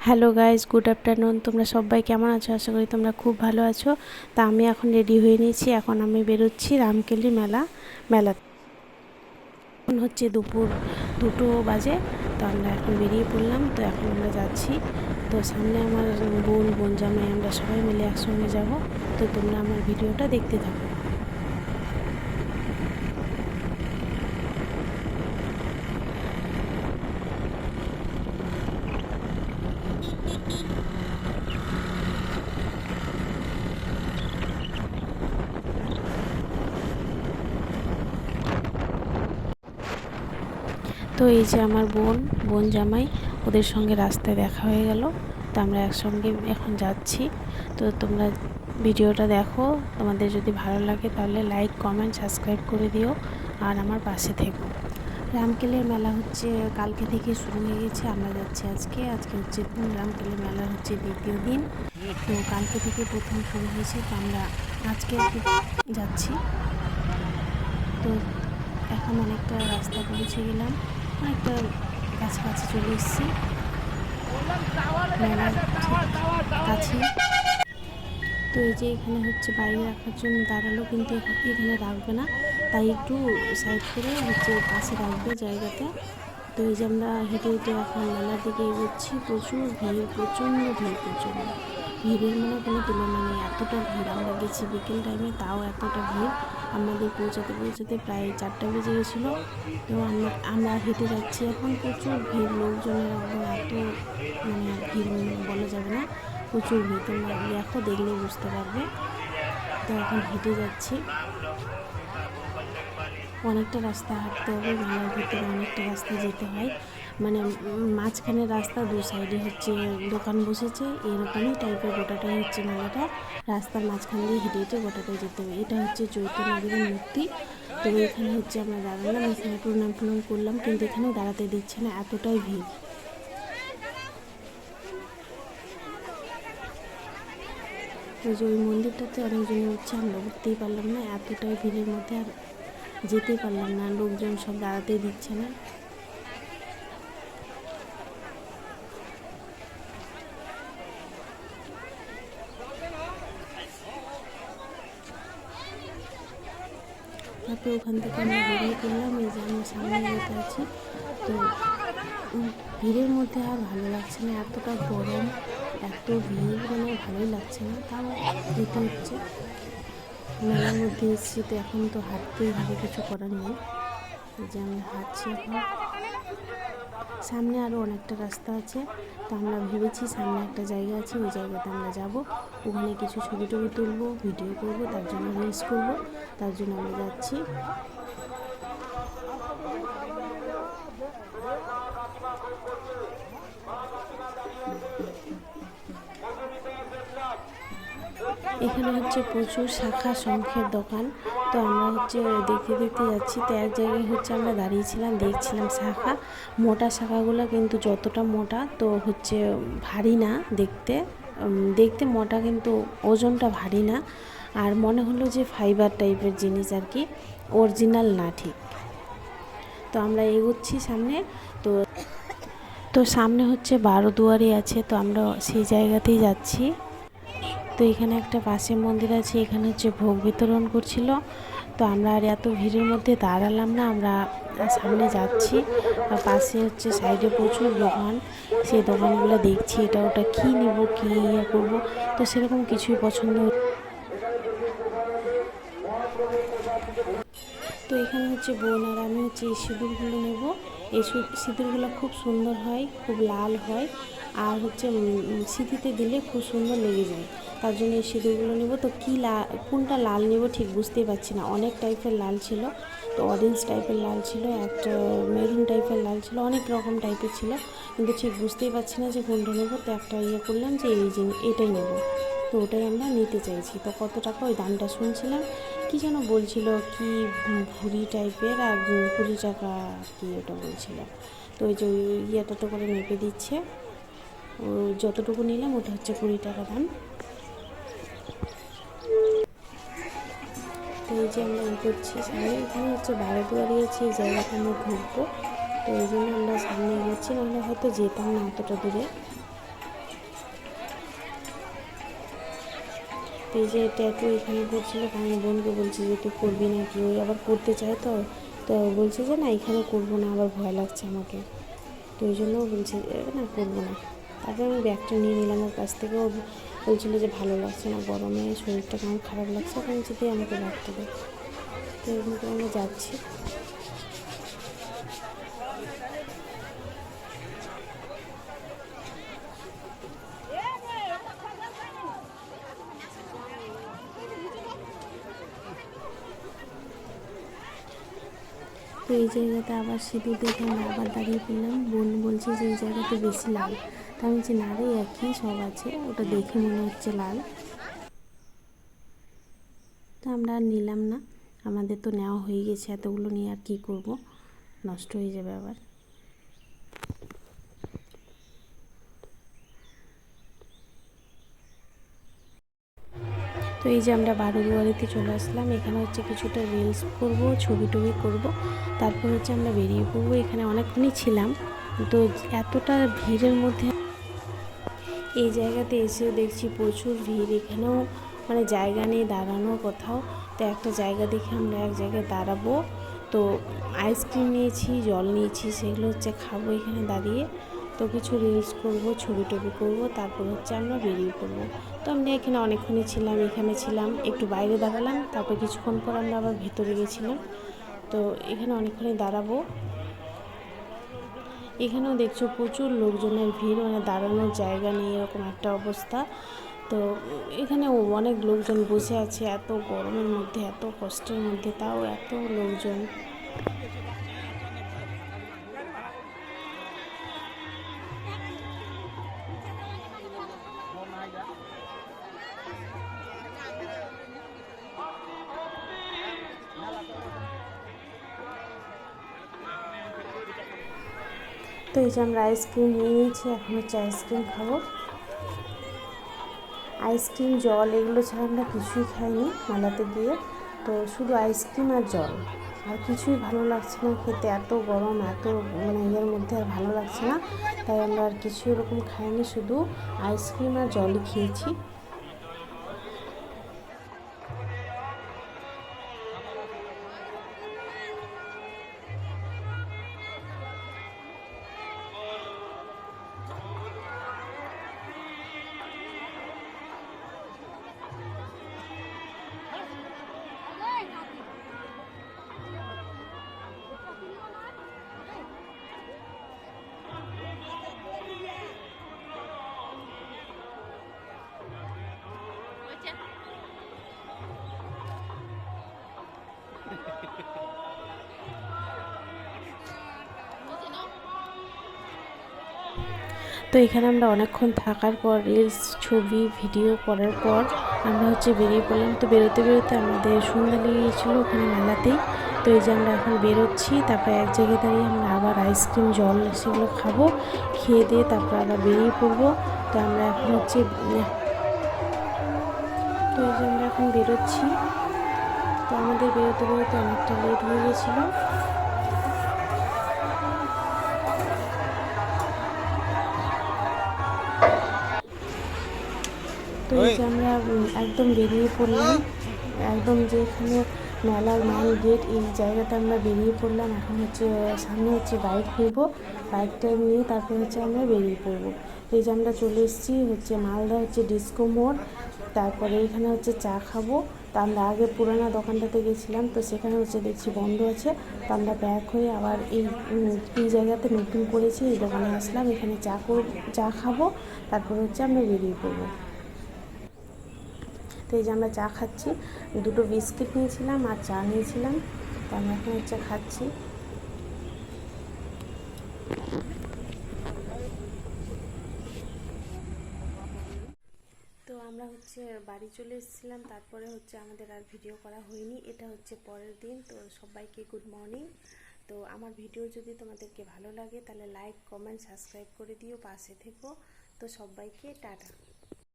Hello guys, good afternoon. তোমরা সবাই কেমন আছো? আশা করি তোমরা খুব ভালো আছো। তা আমি এখন রেডি হয়ে নিয়েছি। এখন আমি বেরোচ্ছি রামকেলি মেলা। এখন হচ্ছে দুপুর 2টো বাজে। তো আমরা এখন বেরিয়ে পড়লাম। তো এখন আমরা যাচ্ছি। তো সামনে আমার বোন জামাই আমরা সবাই মিলে একসঙ্গে যাব। তো তোমরা আমার ভিডিওটা দেখতে থাকো। তো এই যে আমার বোন জামাই, ওদের সঙ্গে রাস্তায় দেখা হয়ে গেল। তো আমরা একসঙ্গে এখন যাচ্ছি। তো তোমরা ভিডিওটা দেখো। তোমাদের যদি ভালো লাগে তাহলে লাইক, কমেন্ট, সাবস্ক্রাইব করে দিও আর আমার পাশে থেকো। রামকেলের মেলা হচ্ছে কালকে থেকে শুরু হয়ে গেছে। আমরা যাচ্ছি আজকে হচ্ছে রামকেলের মেলার হচ্ছে দ্বিতীয় দিন। তো কালকে থেকে প্রথম শুরু হয়েছে। তো আমরা আজকে যাচ্ছি। তো এখন অনেকটা রাস্তা পৌঁছে গেলাম, অনেকটা কাছাকাছি চলে এসেছি মেলার কাছে। তো এই যে এখানে হচ্ছে বাইরে রাখার জন্য দাঁড়ালো, কিন্তু এখানে রাখবে না, তাই একটু সাইড করে হচ্ছে পাশে রাখবে জায়গাতে। তো এই যে আমরা হেঁটে হেঁটে এখন মেলার দিকে এগোচ্ছি। প্রচুর ভিড়, প্রচণ্ড ভিড়ের কোনো তুলনা নেই। এতটা ভিড়, আমরা গেছি বিকেল টাইমে, তাও এতটা ভিড়। আমাদের পৌঁছাতে প্রায় 4টা বেজে গেছিলো। তো আমরা হেঁটে যাচ্ছি এখন। প্রচুর ভিড়, লোকজনের একদম এত ভিড় বলা যাবে না, প্রচুর ভিড়। তোমরা দেখো, দেখলেই বুঝতে পারবে। তো এখন হেঁটে যাচ্ছি। অনেকটা রাস্তা হাঁটতে হবে, মেলার ভিতরে অনেকটা রাস্তা যেতে হয়। মাঝখানে রাস্তা, দু সাইডে হচ্ছে দোকান বসেছে, এরকমই টাইপের গোটাটাই হচ্ছে মেলাটা। রাস্তার মাঝখান দিয়ে হেঁটে হেঁটে গোটাটাই যেতে হবে। এটা হচ্ছে চৈতন্যদেবের মূর্তি। তো এখানে হচ্ছে আমরা দাঁড়ালাম, এখানে প্রণাম করলাম, কিন্তু এখানে দাঁড়াতে দিচ্ছে না, এতটাই ভিড়। ওই যে ওই মন্দিরটাতে অনেকজন হচ্ছে, আমরা উঠতেই পারলাম না, এতটাই ভিড়ের মধ্যে আর যেতেই পারলাম না। লোকজন সব দাঁড়াতেই দিচ্ছে না। তারপরে ওখান থেকে আমরা বেরিয়ে পড়লাম। এই যে আমরা সামনে যেতে আছি। তো ভিড়ের মধ্যে আর ভালো লাগছে না, এতটা গরম, এত ভিড়, ভালোই লাগছে না, তাও যেতে হচ্ছে। মেলার মধ্যে এসেছি, তো এখন তো হাঁটতেই হবে, কিছু করার নেই। যে আমরা হাঁটছি এখন। সামনে আরও অনেকটা রাস্তা আছে। তো আমরা ভেবেছি সামনে একটা জায়গা আছে, ওই জায়গাতে আমরা যাব। ওখানে কিছু ছবি টবি তুলবো, ভিডিও করবো, তার জন্য রিলস করবো, তার জন্য আমরা যাচ্ছি। এখানে হচ্ছে প্রচুর শাখা শঙ্খের দোকান। তো আমরা হচ্ছে দেখতে দেখতে যাচ্ছি। তো এক জায়গায় হচ্ছে আমরা দাঁড়িয়েছিলাম, দেখছিলাম শাখা, মোটা শাখাগুলো, কিন্তু যতটা মোটা তো হচ্ছে ভারী না দেখতে। দেখতে মোটা, কিন্তু ওজনটা ভারী না। আর মনে হলো যে ফাইবার টাইপের জিনিস আর কি, অরিজিনাল না ঠিক। তো আমরা এগোচ্ছি সামনে। তো তো সামনে হচ্ছে বারোদুয়ারি আছে, তো আমরা সেই জায়গাতেই যাচ্ছি। তো এখানে একটা পাশে মন্দির আছে, এখানে হচ্ছে ভোগ বিতরণ করছিল। তো আমরা আর এত ভিড়ের মধ্যে দাঁড়ালাম না, আমরা সামনে যাচ্ছি। আর পাশে হচ্ছে সাইডে প্রচুর দোকান, সেই দোকানগুলো দেখছি, এটা ওটা কী নেব, কী ইয়ে করবো। তো সেরকম কিছুই পছন্দ। তো এখানে হচ্ছে বোন আর আমি হচ্ছে এই সিঁদুরগুলো নেব। এই সিঁদুরগুলো খুব সুন্দর হয়, খুব লাল হয়, আর হচ্ছে সিঁথিতে দিলে খুব সুন্দর লেগে যায়। তার জন্য এই সিঁদুরগুলো নেব। তো কোনটা লাল নেব ঠিক বুঝতেই পারছি না। অনেক টাইপের লাল ছিল, তো অরেঞ্জ টাইপের লাল ছিল, একটা মেরুন টাইপের লাল ছিল, অনেক রকম টাইপের ছিল, কিন্তু ঠিক বুঝতেই পারছি না যে কোনটা নেব। তো একটা করলাম যে এটাই নেব। তো ওটাই আমরা নিতে চাইছি। তো কত টাকা, ওই দামটা শুনছিলাম, কি যেন বলছিল, কি ভুড়ি টাইপের, আর 20 টাকা কি ওটা বলছিল। তো ওই যে ইয়েটা তো করে মেপে দিচ্ছে, ও যতটুকু নিলাম ওটা হচ্ছে 20 টাকা দাম। তো এই যে আমরা করছি সামনে, এখানে হচ্ছে বারোদুয়ারি আছে, এই জায়গাটা আমরা ঢুকবো। তো এই জন্য আমরা সামনে এগোচ্ছি, নাহলে হয়তো যেতাম না অতটা দূরে। তো এই যে ট্যাটু এখানে করছিল, আমি বোনকে বলছি যে তুই করবি না কি, ওই আবার করতে চায় তো তো বলছে যে না এখানে করবো না, আবার ভয় লাগছে আমাকে, তো ওই জন্য বলছে না করবো না। তারপরে আমি ব্যাগটা নিয়ে নিলাম ওর কাছ থেকে। ও বলছিলো যে ভালো লাগছে না, গরমে শরীরটা কেমন খারাপ লাগছে, আমি বলছি দিয়ে আমাকে ব্যাগটা দেয়। তো এরকম করে আমরা যাচ্ছি। তো এই জায়গাতে আবার সিঁদুর দেখে আমরা আবার দাঁড়িয়ে পড়লাম। বোন বলছে যে এই জায়গাতে বেশি লাল, তা আমি বলছি না রে একই সব আছে, ওটা দেখে মনে হচ্ছে লাল। তো আমরা আর নিলাম না, আমাদের তো নেওয়া হয়ে গেছে, এতগুলো নিয়ে আর কী করব, নষ্ট হয়ে যাবে আবার। তো এই যে আমরা বারোদুয়ারিতে চলে আসলাম, এখানে হচ্ছে কিছুটা রিলস করবো, ছবি টবি করবো, তারপর হচ্ছে আমরা বেরিয়ে পড়বো। এখানে অনেকক্ষণই ছিলাম, তো এতটা ভিড়ের মধ্যে এই জায়গাতে এসেও দেখছি প্রচুর ভিড়, এখানেও মানে জায়গা নেই দাঁড়ানোর কোথাও। তো একটা জায়গা দেখে আমরা এক জায়গায় দাঁড়াবো, তো আইসক্রিম নিয়েছি, জল নিয়েছি, সেগুলো হচ্ছে খাবো এখানে দাঁড়িয়ে। তো কিছু রিলস করব, ছবি টবি করবো, তারপর হচ্ছে আমরা বেরিয়ে পড়বো। তো আমরা এখানে অনেকক্ষণই ছিলাম, এখানে ছিলাম, একটু বাইরে দাঁড়ালাম, তারপর কিছুক্ষণ পর আমরা আবার ভেতরে গেছিলাম। তো এখানে অনেকক্ষণই দাঁড়াবো। এখানেও দেখছো প্রচুর লোকজনের ভিড়, মানে দাঁড়ানোর জায়গা নেই, এরকম একটা অবস্থা। তো এখানে অনেক লোকজন বসে আছে, এত গরমের মধ্যে, এত কষ্টের মধ্যে, তাও এত লোকজন। তো এই যে আমরা আইসক্রিম নিয়ে নিয়েছি, এখন হচ্ছে আইসক্রিম খাবো। আইসক্রিম জল এগুলো ছাড়া আমরা কিছুই খাইনি মেলাতে গিয়ে, তো শুধু আইসক্রিম আর জল, আর কিছুই ভালো লাগছে না খেতে, এত গরম, এত মানে ইয়ের মধ্যে আর ভালো লাগছে না, তাই আমরা আর কিছু এরকম খাইনি, শুধু আইসক্রিম আর জলই খেয়েছি। তো এখানে আমরা অনেকক্ষণ থাকার পর রিলস, ছবি, ভিডিও করার পর আমরা হচ্ছে বেরিয়ে পড়লাম। তো বেরোতে বেরোতে আমাদের সন্ধ্যা লেগে গিয়েছিলো ওখানে মেলাতেই। তো এই যে আমরা এখন বেরোচ্ছি, তারপরে এক জায়গায় দাঁড়িয়ে আমরা আবার আইসক্রিম, জল সেগুলো খাবো, খেয়ে দিয়ে তারপর আবার বেরিয়ে পড়বো। তো আমরা এখন হচ্ছে তো এই যে আমরা এখন বেরোচ্ছি। তো আমাদের বেরোতে বেরোতে অনেকটা লেট হয়ে গেছিলো। তো এই যে আমরা একদম বেরিয়ে পড়লাম, একদম যেখানে মেলার মেন গেট, এই জায়গাটা আমরা বেরিয়ে পড়লাম। এখন হচ্ছে সামনে হচ্ছে বাইক নেবো, বাইকটা নিয়ে তারপর হচ্ছে আমরা বেরিয়ে পড়বো। এই যে আমরা চলে এসেছি হচ্ছে মালদা হচ্ছে ডিস্কো মোড়, তারপরে এখানে হচ্ছে চা খাবো। তো আমরা আগে পুরানা দোকানটাতে গেছিলাম, তো সেখানে হচ্ছে দেখছি বন্ধ আছে, তো আমরা ব্যাক হয়ে আবার এই জায়গাতে নতুন করেছি, এই দোকানে আসলাম, এখানে চা খাবো, তারপর হচ্ছে আমরা বেরিয়ে পড়বো। তো এই যে আমরা চা খাচ্ছি, দুটো বিস্কিট নিয়েছিলাম আর চা নিয়েছিলাম, তো আমরা এখন হচ্ছে খাচ্ছি। তো আমরা হচ্ছে বাড়ি চলে এসেছিলাম, তারপরে হচ্ছে আমাদের আর ভিডিও করা হয়নি, এটা হচ্ছে পরের দিন। তো সবাইকে গুড মর্নিং। তো আমার ভিডিও যদি তোমাদেরকে ভালো লাগে তাহলে লাইক, কমেন্ট, সাবস্ক্রাইব করে দিও, পাশে থেকো। তো সবাইকে টাটা।